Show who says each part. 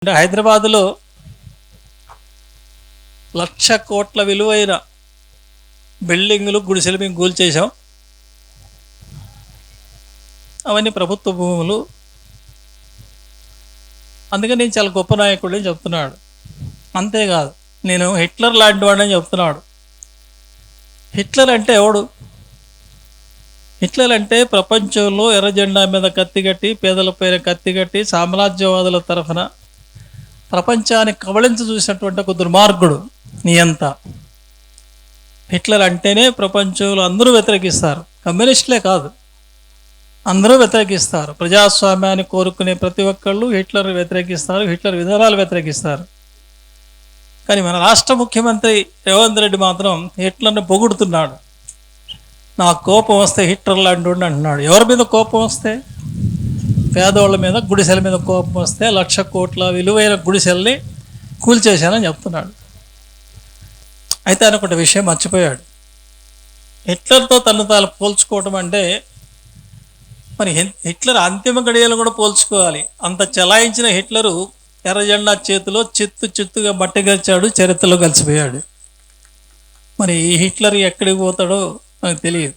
Speaker 1: అంటే హైదరాబాదులో 1,00,00,000 విలువైన బిల్డింగులు గుడిసెలు మేము కూల్చేసాం. అవన్నీ ప్రభుత్వ భూములు. అందుకని నేను చాలా గొప్ప నాయకుడని చెప్తున్నాడు. అంతేకాదు, నేను హిట్లర్ లాంటి వాడని చెప్తున్నాడు. హిట్లర్ అంటే ఎవడు? హిట్లర్ అంటే ప్రపంచంలో ఎర్ర జెండా మీద కత్తిగట్టి, పేదల పైన కత్తిగట్టి, సామ్రాజ్యవాదుల తరఫున ప్రపంచాన్ని కబళించ చూసినటువంటి ఒక దుర్మార్గుడు, నియంత. హిట్లర్ అంటేనే ప్రపంచంలో అందరూ వ్యతిరేకిస్తారు. కమ్యూనిస్టులే కాదు, అందరూ వ్యతిరేకిస్తారు. ప్రజాస్వామ్యాన్ని కోరుకునే ప్రతి ఒక్కళ్ళు హిట్లర్ వ్యతిరేకిస్తారు, హిట్లర్ విధానాలు వ్యతిరేకిస్తారు. కానీ మన రాష్ట్ర ముఖ్యమంత్రి రేవంత్ రెడ్డి మాత్రం హిట్లర్ని పొగుడుతున్నాడు. నాకు కోపం వస్తే హిట్లర్ లాంటి అంటున్నాడు. ఎవరి మీద కోపం వస్తే? పేదోళ్ళ మీద, గుడిసెల మీద కోపం వస్తే 1,00,00,000 విలువైన గుడిసెల్ని కూల్చేశానని చెప్తున్నాడు. అయితే ఆయన ఒకటి విషయం మర్చిపోయాడు. హిట్లర్తో తను తాను పోల్చుకోవటం అంటే మరి హిట్లర్ అంతిమ గడియలు కూడా పోల్చుకోవాలి. అంత చలాయించిన హిట్లరు ఎర్ర జెండా చేతిలో చిత్తుగా మట్టిగలిచాడు, చరిత్రలో కలిసిపోయాడు. మరి ఈ హిట్లర్ ఎక్కడికి పోతాడో నాకు తెలియదు.